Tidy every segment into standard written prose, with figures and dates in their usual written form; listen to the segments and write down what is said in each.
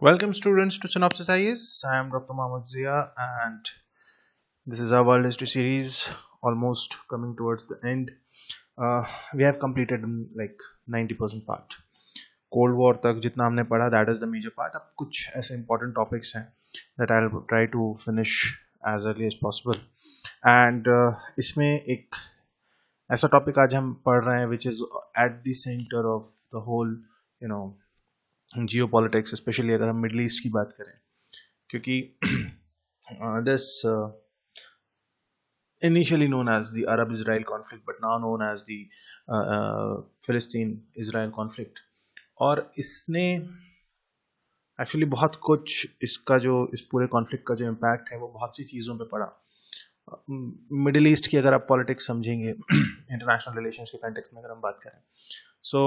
Welcome students to Synopsis IS. I am Dr. Mohammad Zia and this is our World History series almost coming towards the end. We have completed like 90% part. Cold War तक जितना हमने पढ़ा that is the major part. अब कुछ ऐसे important topics हैं that I'll try to finish as early as possible. And इसमें एक ऐसा topic आज हम पढ़ रहे हैं which is at the center of the whole you know geopolitics, especially अगर हम मिडल ईस्ट की बात करें क्योंकि this initially known as the Arab-Israel conflict but now known as the Philistine-Israel conflict और इसने एक्चुअली बहुत कुछ इसका जो इस पूरे कॉन्फ्लिक्ट का जो इम्पैक्ट है वो बहुत सी चीज़ों पे पड़ा. मिडिल ईस्ट की अगर आप पॉलिटिक्स समझेंगे इंटरनेशनल रिलेशंस के कंटेक्स्ट में अगर हम बात करें सो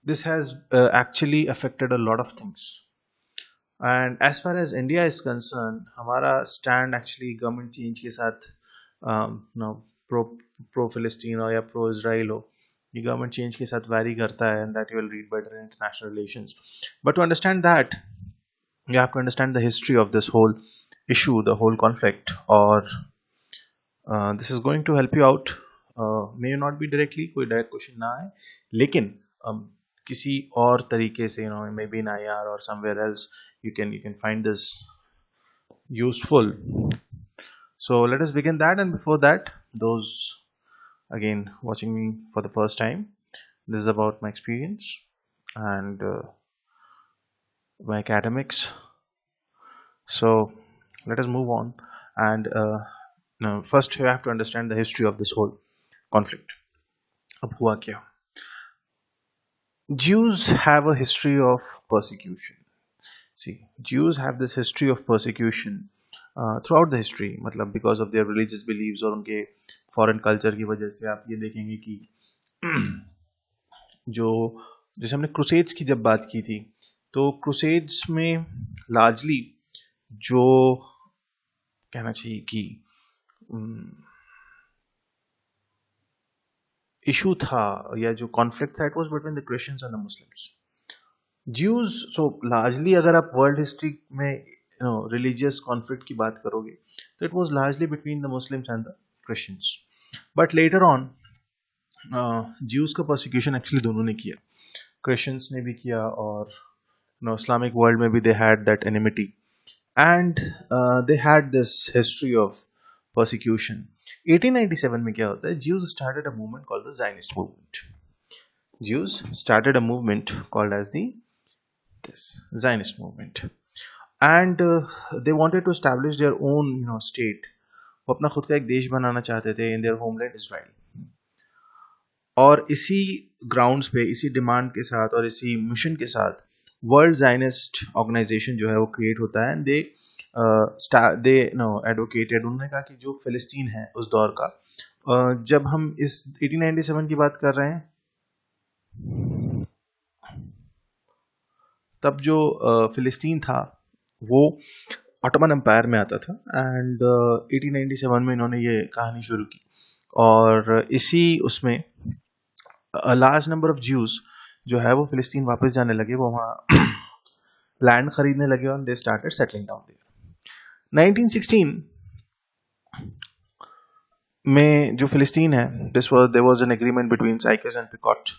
this has actually affected a lot of things. And as far as India is concerned, हमारा stand actually government change के साथ no, pro Philistine हो या pro Israel हो, ये government change के साथ vary करता है, and that you will read better in international relations. But to understand that, you have to understand the history of this whole issue, the whole conflict. Or this is going to help you out. May not be directly, कोई direct question ना आए, लेकिन किसी और तरीके से maybe in IR or somewhere else you can find this useful. So let us begin that, and before that, those again watching me for the first time, this is about my experience and my academics. So let us move on, and now first you have to understand the history of this whole conflict. अब हुआ क्या? Jews have a history of persecution. See, Jews have this history of persecution throughout the history, मतलब because of their religious beliefs और उनके foreign culture की वजह से आप ये देखेंगे कि जो जैसे हमने क्रूसेड्स की जब बात की थी तो क्रूसेड्स में largely जो कहना चाहिए कि इशू था या जो कॉन्फ्लिक्ट था, it was between the Christians and the Muslims. Jews, so largely अगर आप वर्ल्ड हिस्ट्री में रिलीजियस कॉन्फ्लिक्ट की बात करोगे तो it was largely between the Muslims and the Christians. But later on Jews का परसिक्यूशन एक्चुअली दोनों ने किया, क्रिश्चियंस ने भी किया और इस्लामिक वर्ल्ड में भी they had that enmity and they had this history of persecution. 1897 में क्या होता है, Jews started a movement called the Zionist movement. Jews started a movement called as the Zionist movement, and they wanted to establish their own state. वो अपना खुद का एक देश बनाना चाहते थे in their homeland Israel. और इसी ग्राउंड्स पे, इसी डिमांड के साथ और इसी मिशन के साथ वर्ल्ड जायनिस्ट ऑर्गेनाइजेशन जो है वो क्रिएट होता है. दे एडवोकेटेड, उन्होंने कहा कि जो फिलिस्तीन है उस दौर का, जब हम इस 1897 की बात कर रहे हैं तब जो फिलिस्तीन था वो ऑटोमन एम्पायर में आता था. एंड 1897 में इन्होंने ये कहानी शुरू की और इसी उसमें लार्ज नंबर ऑफ ज्यूज जो है वो फिलिस्तीन वापस जाने लगे, वो वहाँ लैंड खरीदने लगे और they started settling down there. 1916 में जो फिलिस्तीन है, there was an agreement between Sykes and Picot,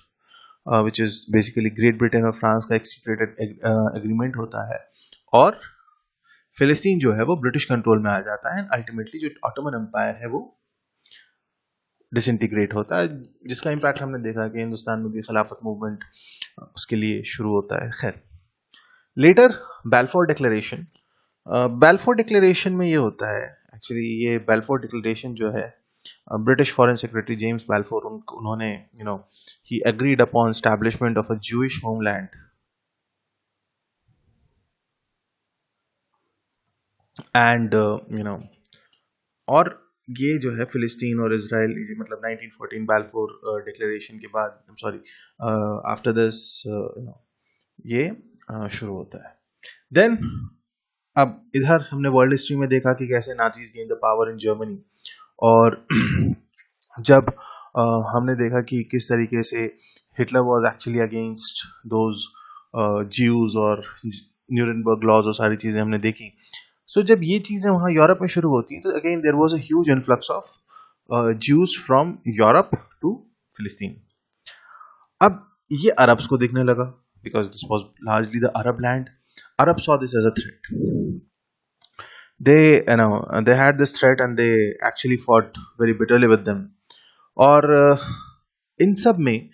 which is basically Great Britain और फ्रांस का एक सीक्रेटेड एग्रीमेंट होता है और फिलिस्तीन जो है वो ब्रिटिश कंट्रोल में आ जाता है. अल्टीमेटली जो ऑटोमन एम्पायर है वो डिसइंटीग्रेट होता है, जिसका इम्पैक्ट हमने देखा कि हिंदुस्तान में भी खिलाफत मूवमेंट उसके लिए शुरू होता है. खैर, लेटर बैलफोर डिक्लेरेशन. बैलफोर डिक्लेरेशन में ये होता है, एक्चुअली ये बैलफोर डिक्लेरेशन जो है ब्रिटिश फॉरेन सेक्रेटरी जेम्स बैलफोर, उन्होंने he agreed upon establishment of a Jewish homeland and और ये जो है फिलिस्तीन और इजराइल, मतलब 1914 बैलफोर डिक्लेरेशन के बाद, सॉरी आफ्टर दिस ये शुरू होता है. देन अब इधर हमने वर्ल्ड हिस्ट्री में देखा कि कैसे Nazis gain the power in Germany, और जब हमने देखा कि किस तरीके से Hitler was actually against those Jews और न्यूरेनबर्ग लॉज और सारी चीजें हमने देखी. सो जब ये चीजें वहां यूरोप में शुरू होती हैं तो again there was a huge influx of Jews from Europe to फिलिस्तीन. अब ये अरब्स को दिखने लगा because this was largely the Arab land. Arab saw this as a threat. They had this threat and they actually fought very bitterly with them. और इन सब में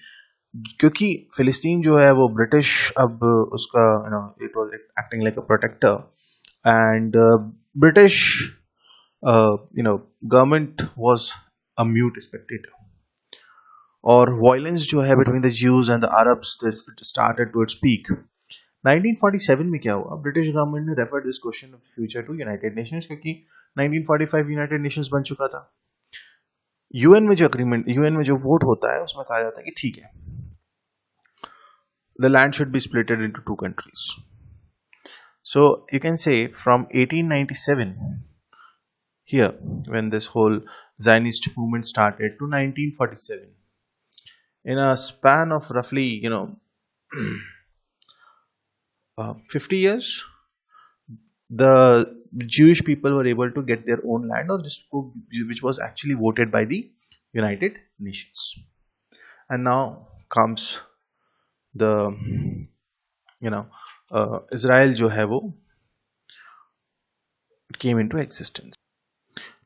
क्योंकि फिलिस्तीन जो है वो ब्रिटिश अब उसका it was acting like a protector and British government was a mute spectator. और वायलेंस जो है between the Jews and the Arabs started to its peak. 1947 में क्या हुआ, ब्रिटिश गवर्नमेंट ने referred this question of future to United Nations क्योंकि 1945 United Nations बन चुका था. यूएन में जो वोट होता है उसमें कहा जाता है कि ठीक है, the land should be splitted into two countries. So you can say from 1897 here, when this whole Zionist movement started, to 1947, in a span of roughly 50 years, the Jewish people were able to get their own land, or just which was actually voted by the United Nations. And now comes the Israel जो है वो it came into existence.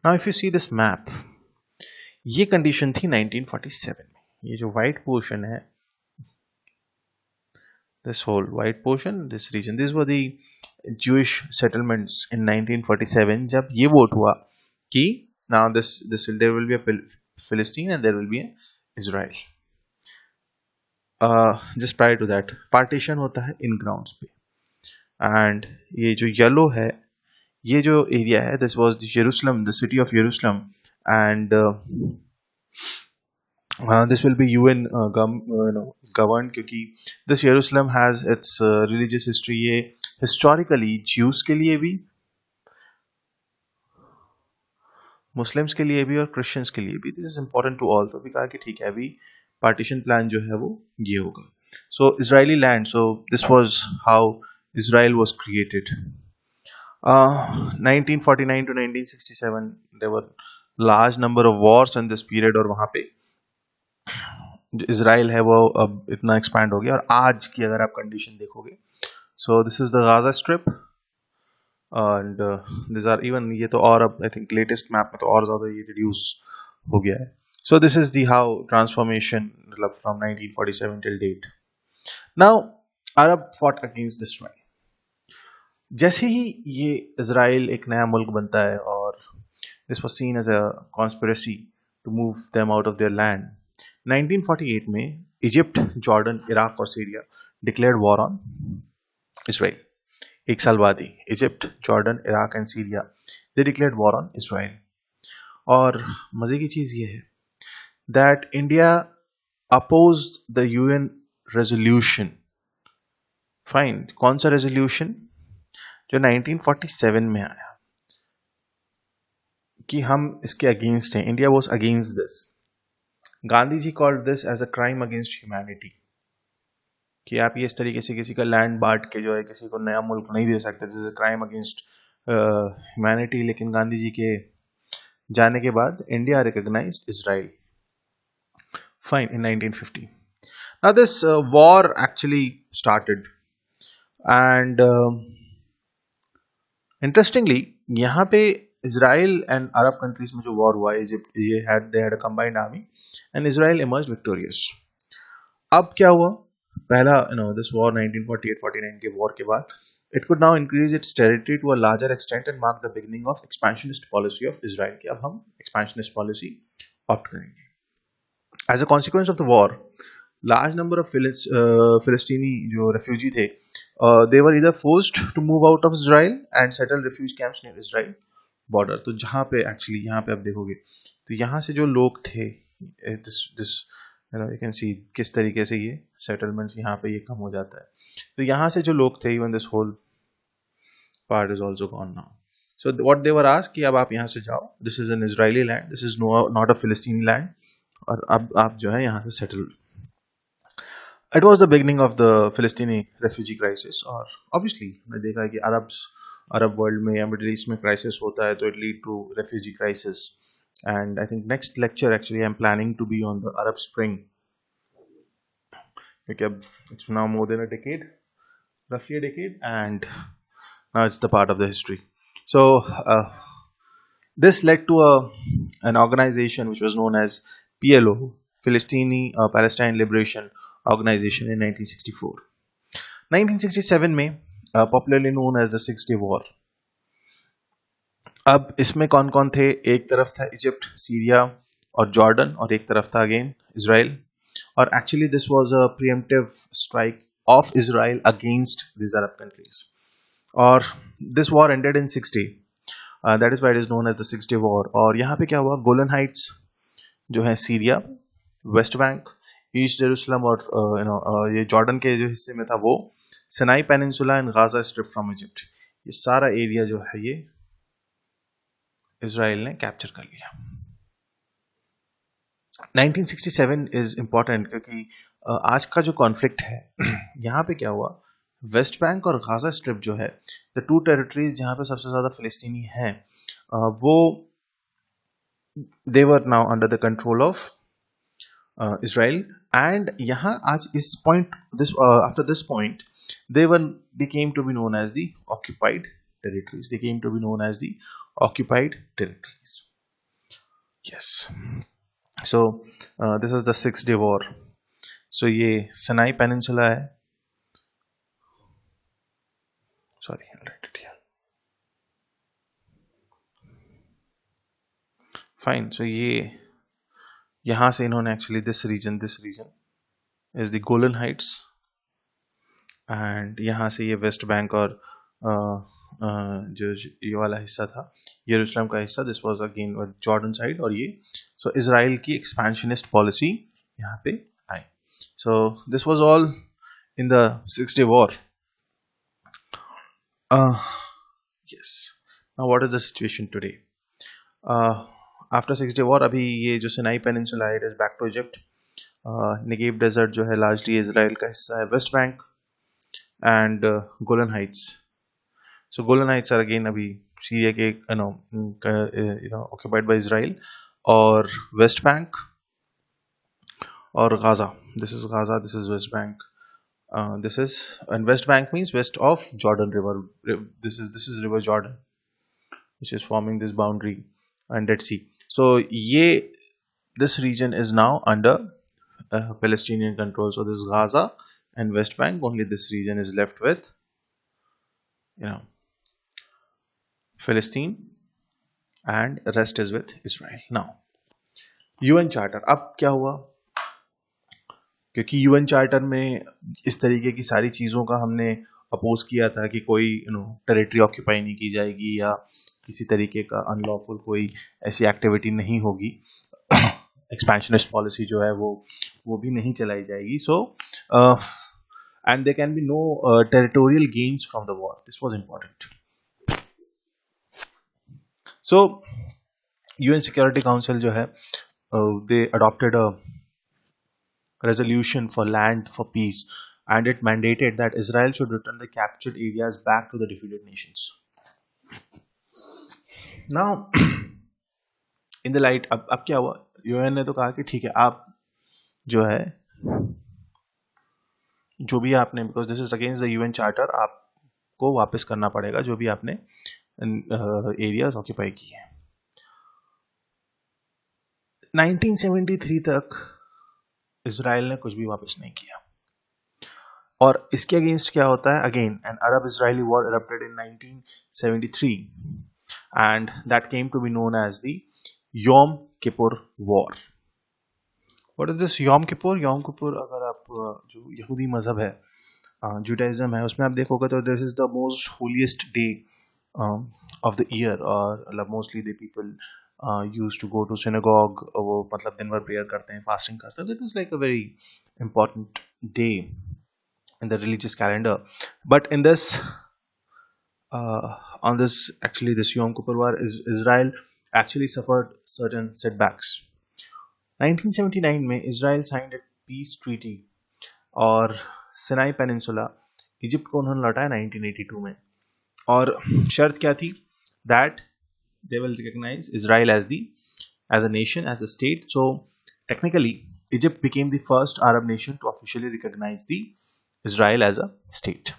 Now if you see this map, ये condition थी 1947 में. ये जो white portion है, this whole white portion, this region, these were the Jewish settlements in 1947. जब ये vote हुआ कि now there will be a Philistine and there will be an Israel. Just prior to that, partition होता है in grounds पे. And ये जो yellow है, ये जो एरिया है, this was Jerusalem, the city of Jerusalem, and this will be UN govern क्योंकि this Jerusalem has its religious history. ये हिस्टोरिकली ज्यूज के लिए भी, मुस्लिम्स के लिए भी और क्रिश्चियंस के लिए भी this is important to all. तो भी कहा कि ठीक है, अभी पार्टीशन प्लान जो है वो ये होगा. So Israeli land, so this was how Israel was created. 1949 to 1967 there were large number of wars in this period. और वहाँ पे जो इजराइल है वो अब इतना एक्सपैंड हो गया. और आज की अगर आप कंडीशन देखोगे, so this is the Gaza strip and this are even, ये तो और अब आई थिंक लेटेस्ट मैप में तो और ज्यादा ये रिड्यूस हो गया है. So this is the how transformation मतलब from 1947 till date. Now Arab fought against this right. जैसे ही ये इजराइल एक नया मुल्क बनता है और this was seen as a conspiracy to move them out of their land. 1948 में इजिप्ट, जॉर्डन, इराक और Syria declared war on Israel. एक साल बाद ही Egypt, Jordan, Iraq and Syria they declared war on Israel. और मजे की चीज ये है that India opposed the UN resolution. Fine, कौन सा रेजोल्यूशन? जो 1947 में आया कि हम इसके अगेंस्ट हैं. India was against this. Gandhi ji called this as a crime against humanity कि आप ये इस तरीके से किसी का लैंड बांट के जो है किसी को नया मुल्क नहीं दे सकते. This is a crime against humanity. लेकिन गांधी जी के जाने के बाद India recognised Israel. Fine, in 1950. Now this war actually started and interestingly यहाँ पे इजराइल एंड अरब कंट्रीज में जो वॉर हुआ, इजिप्ट ये they had a combined army and Israel emerged victorious. अब क्या हुआ? पहला दिस वॉर 1948-49 के वॉर के बाद it could now increase its territory to a larger extent and mark the beginning of expansionist policy of Israel कि अब हम एक्सपेंशनिस्ट पॉलिसी ऑप्ट करेंगे. As a consequence of the war, large number of Philistini जो refugee थे, they were either forced to move out of Israel and settle refuge camps near Israel border. तो जहाँ पे actually यहाँ पे आप देखोगे तो यहाँ से जो लोग थे, this you can see किस तरीके से ये settlements यहाँ पे ये कम हो जाता है. तो यहाँ से जो लोग थे, even this whole part is also gone now. So what they were asked कि अब आप यहाँ से जाओ, this is an Israeli land, this is not a Philistine land, और अब आप जो है यहाँ से settle. It was the beginning of the Philistine refugee crisis, और obviously हमने देखा है कि अरब वर्ल्ड में या मिडिल ईस्ट में क्राइसिस होता है तो it lead to refugee crisis. And I think next lecture actually I'm planning to be on the Arab Spring. Okay, it's now more than a decade, roughly a decade, and now it's the part of the history. So this led to an organization which was known as PLO, Palestine Liberation Organization in 1964. 1967 में popularly known as the six day war. अब इसमें कौन कौन थे? एक तरफ था Egypt, Syria और जॉर्डन, और एक तरफ था अगेन इजराइल. और actually this was a preemptive strike of Israel against this Arab countries. और this war ended in 6 day. That is why it is known as the six day war. और यहाँ पे क्या हुआ? गोलन हाइट्स जो है Syria, West Bank, East Jerusalem और ये जॉर्डन के जो हिस्से में था वो, Sinai Peninsula and Gaza Strip from Egypt, ये सारा एरिया जो है ये इजराइल ने कैप्चर कर लिया. 1967 इज इंपॉर्टेंट क्योंकि आज का जो कॉन्फ्लिक्ट है यहाँ पे क्या हुआ? वेस्ट बैंक और गाजा स्ट्रिप जो है, द टू टेरिटरीज जहाँ पे सबसे ज्यादा फिलिस्तीनी हैं, वो they were now under the control of Israel. And यहाँ आज इस point, after this point, they came to be known as the occupied territories. They came to be known as the occupied territories. Yes. So this is the 6 day war. So ये Sinai Peninsula है. Sorry, I'll write it here. Fine. So ये यहाँ से इन्होंने actually this region is the Golan Heights, and यहाँ से ये waste Bank और जो ये वाला हिस्सा था यरूशलेम का हिस्सा, this was again Jordan side. और ये सो इजराइल की एक्सपेंशनिस्ट पॉलिसी यहाँ पे आई. So this was all in the 6 day war. Yes, now what is the situation today? After 6 day war अभी ये जो सिनाई पेनिनसुला है, it is back to Egypt. Negev desert जो है लार्जली इजराइल का हिस्सा है, West Bank and Golan Heights. So Golan Heights are again अभी सीरिया के ऑक्यूपाइड बाय इजराइल, और वेस्ट बैंक और Gaza, this is Gaza, this is West Bank, this is, and west bank means west of Jordan river. This is river Jordan which is forming this boundary and Dead Sea. So this region is now under Palestinian control. So this is Gaza and West Bank. Only this region is left with Palestine, and rest is with Israel. Now UN charter. अब क्या हुआ? क्योंकि UN charter में इस तरीके की सारी चीज़ों का हमने अपोज किया था कि कोई टेरिटरी ऑक्यूपाई नहीं की जाएगी या किसी तरीके का अनलॉफुल कोई ऐसी एक्टिविटी नहीं होगी, एक्सपेंशनिस्ट पॉलिसी जो है वो भी नहीं चलाई जाएगी. So and there can be no territorial gains from the war. This was important. So UN Security Council जो है, they adopted a resolution for land for peace, and it mandated that Israel should return the captured areas back to the defeated nations. Now in the light, अब क्या हुआ? UN ने तो कहा कि ठीक है, आप जो है जो भी आपने, because this is against the UN charter, आपको वापस करना पड़ेगा जो भी आपने एरियाज ऑक्यूपाई किए हैं. 1973 तक इजराइल ने कुछ भी वापस नहीं किया. और इसके अगेंस्ट क्या होता है? Again an Arab Israeli war erupted in 1973, and that came to be known as the Yom Kippur War. What is this Yom Kippur? Yom Kippur, अगर आप जो यहूदी मजहब है, जुडाइज्म है, उसमें आप देखोगे तो this is the most holiest day of the year, और mostly the people used to go to synagogue. वो मतलब दिन भर प्रेयर करते हैं, फास्टिंग करते हैं. It was like a very important day in the religious calendar. But in this on this actually this Yom Kippur War, Israel actually suffered certain setbacks. 1979 में Israel signed a peace treaty और Sinai peninsula Egypt को उन्होंने लौटाया 1982 में। और शर्त क्या थी? That they will recognise Israel as a nation, as a state. So technically Egypt became the first Arab nation to officially recognize the Israel as a state.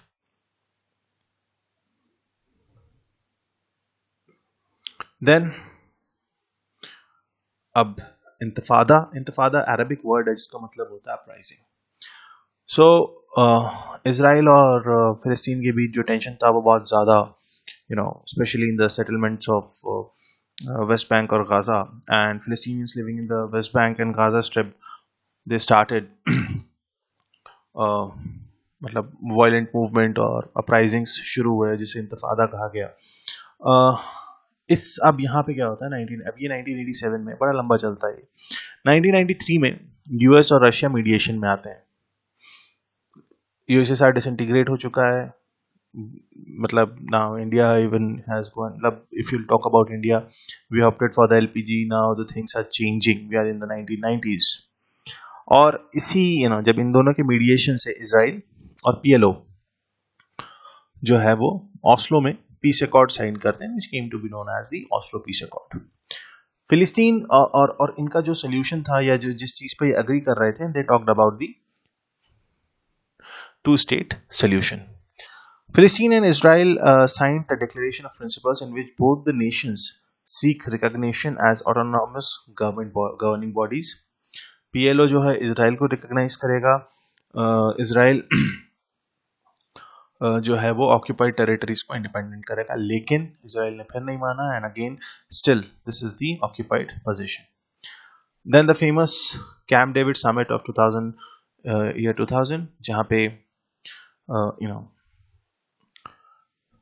Then अब इंतफादा अरबिक वर्ड है जिसका मतलब होता है अपराइजिंग। सो Israel और फिलिस्तीन के बीच जो टेंशन था वो बहुत ज़्यादा, specially in the settlements of West Bank और Gaza, and Palestinians living in the West Bank and Gaza Strip, they started मतलब वायलेंट मूवमेंट और अपराइजिंग्स शुरू हुए जिसे इंतफादा कहा गया। अब यहाँ पे क्या होता है, अब ये 1987 में, बड़ा लंबा चलता है। 1993 में यूएस और रशिया मीडिएशन में आते हैं। यूएसएसआर डिसइंटीग्रेट हो चुका है, मतलब now India even has gone, मतलब if you talk about India, we opted for the LPG, now the things are changing, we are in the 1990s। और इसी जब इन दोनों के मीडिएशन से इसराइल और पीएलओ जो है वो ऑस्लो में पीस अकॉर्ड साइन करते हैं, which came to be known as the Oslo Peace Accord. फिलिस्तीन और इनका जो सोल्यूशन था, या जो जिस चीज पे एग्री कर रहे थे, they talked about the two state solution. Palestine and Israel signed the Declaration of Principles in which both the nations seek recognition as autonomous governing bodies. PLO जो है इसराइल को रिकॉग्नाइज करेगा, इसराइल जो है वो ऑक्यूपाइड टेरिटरीज को independent करेगा, लेकिन इसराइल ने फिर नहीं माना, and again still this is the occupied position. Then the famous Camp David summit of 2000, जहां पे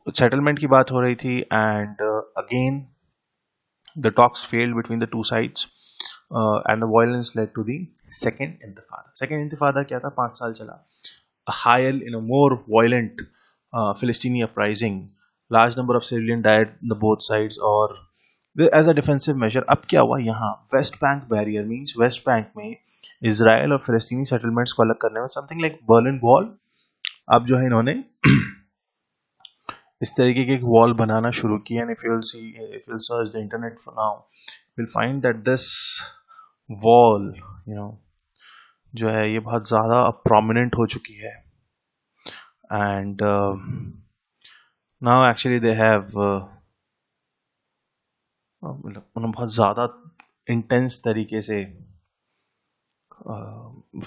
सेटलमेंट की बात हो रही थी, and again the talks failed between the two sides, and the violence led to the second intifada. Second intifada क्या था? 5 साल चला. A higher, more violent Philistine uprising, large number of civilians died on the both sides, और as a defensive measure. अब क्या हुआ यहाँ? West Bank barrier means West Bank में इसराइल और फिलिस्तीनी सेटलमेंट्स को अलग करने में समथिंग लाइक बर्लिन वॉल. अब जो है इन्होंने इस तरीके के एक वॉल बनाना शुरू किया, and if you'll search the internet for now, you'll find that this wall, जो है ये बहुत ज़्यादा prominent हो चुकी है, and now actually they have उन्होंने बहुत ज़्यादा इंटेंस तरीके से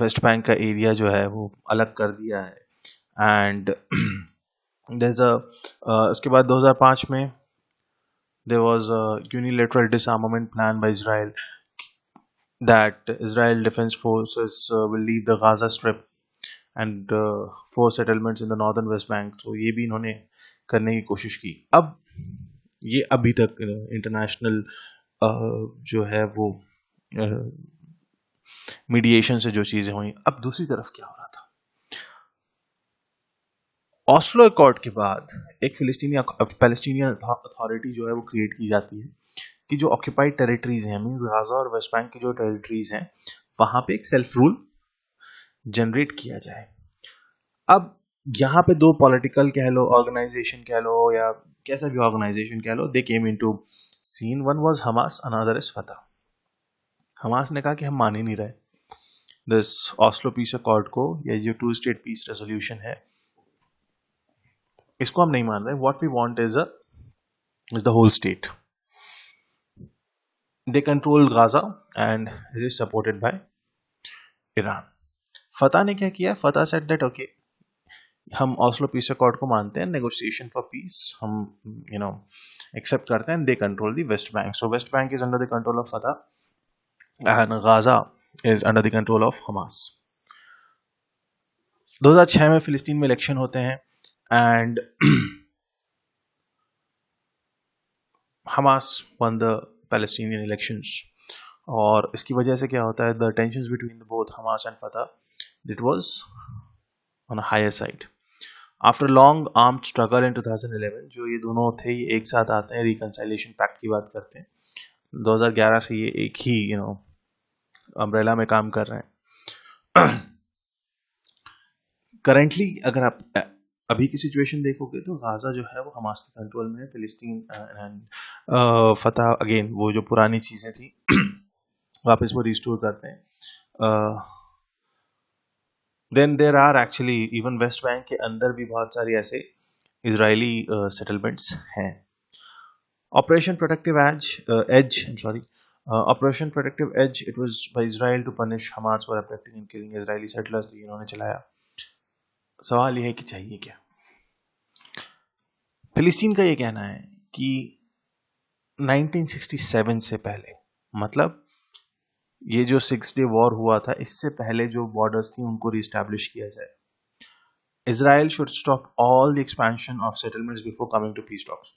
वेस्ट बैंक का एरिया जो है वो अलग कर दिया है. एंड उसके बाद 2005 में there was a unilateral disarmament plan by Israel that Israel Defense Forces will leave the Gaza Strip and force settlements in the northern West Bank. तो ये भी इन्होंने करने की कोशिश की. अब ये अभी तक इंटरनेशनल जो है वो मीडिएशन से जो चीजें हुई. अब दूसरी तरफ क्या हो रहा था? ऑस्लो अकॉर्ड के बाद एक पैलेस्टीनियन अथॉरिटी जो है वो क्रिएट की जाती है कि जो ऑक्यूपाइड टेरिटरीज हैं, मींस गाजा और वेस्ट बैंक की जो टेरिटरीज हैं, वहां पे एक सेल्फ रूल जनरेट किया जाए. अब यहाँ पे दो पॉलिटिकल कह लो, ऑर्गेनाइजेशन कह लो, या कैसा भी ऑर्गेनाइजेशन कह लो, they came into scene. One was Hamas, another is Fatah. Hamas ने कहा कि हम मान ही नहीं रहे दिस ऑस्लो पीस अकॉर्ड को, या जो टू स्टेट पीस रेजोल्यूशन है, इसको हम नहीं मान रहे. What we want is the whole state. They control Gaza and it is supported by Iran. Fatah ने क्या किया? फतह सेड दैट ओके, हम ऑस्लो पीस अकॉर्ड को मानते हैं, नेगोशिएशन फॉर पीस हम एक्सेप्ट करते हैं. They control the West Bank. So West Bank is under the control of Fatah and Gaza is under the control of Hamas. 2006 में फिलिस्तीन में इलेक्शन होते हैं, and Hamas won the Palestinian elections. और इसकी वजह से क्या होता है? The tensions between both Hamas and Fatah, it was on a higher side. After long armed struggle in 2011, जो ये दोनों थे ये एक साथ आते हैं, रिकंसाइलेशन पैक्ट की बात करते हैं. 2011 से ये एक ही अम्ब्रेला में काम कर रहे हैं. करंटली अगर आप अभी की सिचुएशन देखोगे तो गाजा जो है वो हमास के कंट्रोल में है, फिलिस्तीन एंड फतह अगेन वो जो पुरानी चीजें थी वापस वो रिस्टोर करते हैं। Then there are actually even West Bank के अंदर भी बहुत सारी ऐसे इजरायली सेटलमेंट्स हैं। Operation Protective Edge sorry Operation Protective Edge it was by Israel to punish Hamas for abducting and killing Israeli settlers, इन्होंने चलाया। सवाल यह है कि चाहिए क्या। फिलिस्तीन का ये कहना है कि 1967 से पहले, मतलब ये जो 6 डे वॉर हुआ था इससे पहले जो बॉर्डर्स थी उनको रिस्टैब्लिश किया जाए। Israel should stop all the expansion of settlements before coming to peace talks.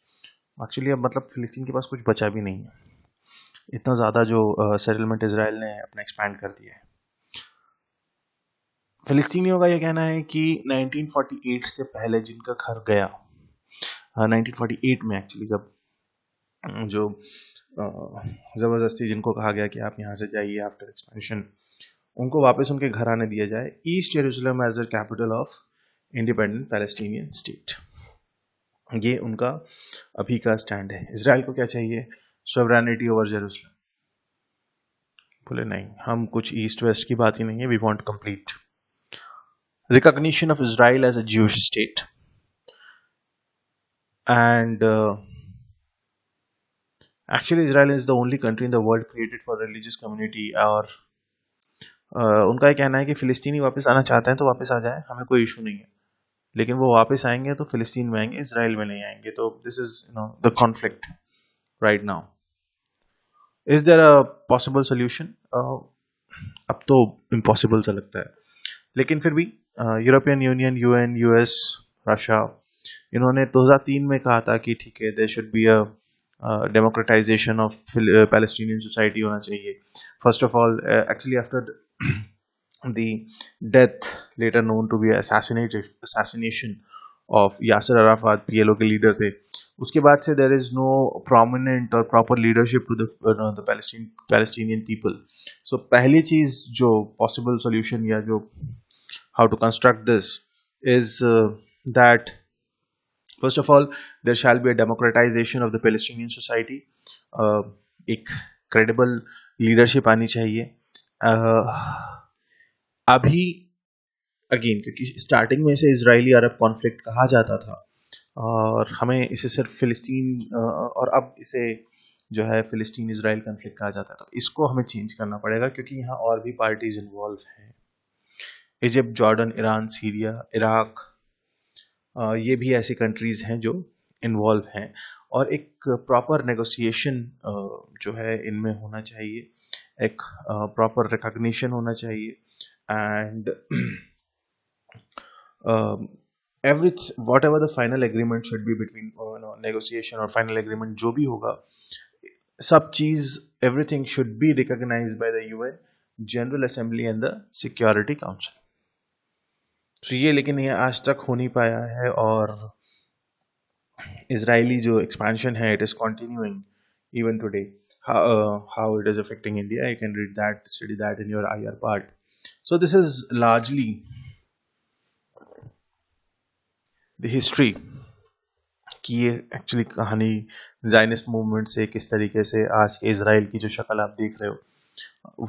Actually अब मतलब फिलिस्तीन के पास कुछ बचा भी नहीं है, इतना ज्यादा जो सेटलमेंट इजराइल ने अपना एक्सपैंड कर दिया है। फिलिस्तीनियों का यह कहना है कि 1948 से पहले जिनका घर गया, 1948 में एक्चुअली जब जो जबरदस्ती जिनको कहा गया कि आप यहाँ से जाइए आफ्टर एक्सपेंशन, उनको वापस उनके घर आने दिया जाए। East Jerusalem as the capital of independent Palestinian state, ये उनका अभी का स्टैंड है। इजराइल को क्या चाहिए? Sovereignty over Jerusalem. बोले नहीं, हम कुछ ईस्ट वेस्ट की बात ही नहीं है, we want complete recognition of Israel as a Jewish state and actually Israel is the only country in the world created for religious community. और उनका ये कहना है कि फिलिस्तीनी वापस आना चाहते हैं तो वापस आ जाए, हमें कोई इशू नहीं है, लेकिन वो वापस आएंगे तो फिलिस्तीन में आएंगे, इजराइल में नहीं आएंगे। तो this is the conflict right now. Is there a possible solution? अब तो इम्पॉसिबल सा लगता है, लेकिन फिर भी European Union, UN, US, Russia, इन्होंने 2003 में कहा था कि ठीक है, there should be a democratisation of Palestinian society होना चाहिए। First of all, actually after the death later known to be assassination of Yasser Arafat, PLO के लीडर थे, उसके बाद से there is no prominent or proper leadership to the Palestinian people. So पहली चीज जो possible solution या जो how to construct this is that first of all there shall be a democratization of the Palestinian society. एक credible leadership आनी चाहिए। अभी again क्योंकि स्टार्टिंग में इसे इजरायली अरब कॉन्फ्लिक्ट कहा जाता था और हमें इसे सिर्फ फिलिस्तीन और अब इसे जो है फिलिस्तीन इजराइल कॉन्फ्लिक्ट कहा जाता है, तो इसको हमें चेंज करना पड़ेगा क्योंकि यहाँ और भी पार्टीज इन्वॉल्व हैं। Egypt, Jordan, Iran, Syria, Iraq, ये भी ऐसी कंट्रीज हैं जो इन्वॉल्व हैं और एक प्रॉपर नेगोशिएशन जो है इनमें होना चाहिए, एक प्रॉपर रिकॉग्निशन होना चाहिए and whatever the final agreement should be between negotiation or final agreement जो भी होगा, सब चीज everything should be recognized by the UN General Assembly and the Security Council. तो ये लेकिन ये आज तक हो नहीं पाया है और इजरायली जो एक्सपेंशन है it is continuing even today. How it is affecting India, you can study that in your IR part. So this is largely the history कि ये एक्चुअली कहानी ज़ायनिस्ट मूवमेंट से किस तरीके से आज के इजराइल की जो शक्ल आप देख रहे हो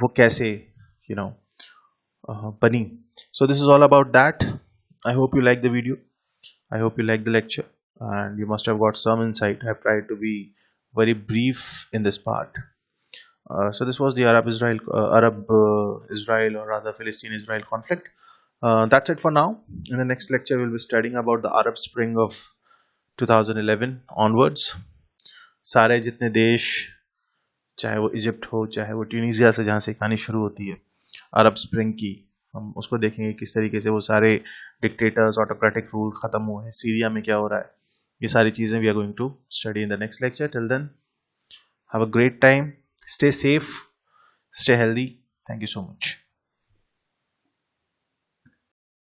वो कैसे बनी. So this is all about that. I hope you like the video. I hope you like the lecture and you must have got some insight. I've tried to be very brief in this part. So this was the Arab-Israel or rather Philistine-Israel conflict. That's it for now. In the next lecture, we'll be studying about the Arab Spring of 2011 onwards. सारे जितने देश, चाहे वो Egypt हो, चाहे वो ट्यूनीसिया से जहाँ से कहानी शुरू होती है अरब स्प्रिंग की, हम उसको देखेंगे किस तरीके से वो सारे डिक्टेटर्स, ऑटोक्रेटिक रूल खत्म हुए हैं, सीरिया में क्या हो रहा है, ये सारी चीजें we are going to study in the next lecture. Till then, have a great time. Stay safe, stay healthy. Thank you so much.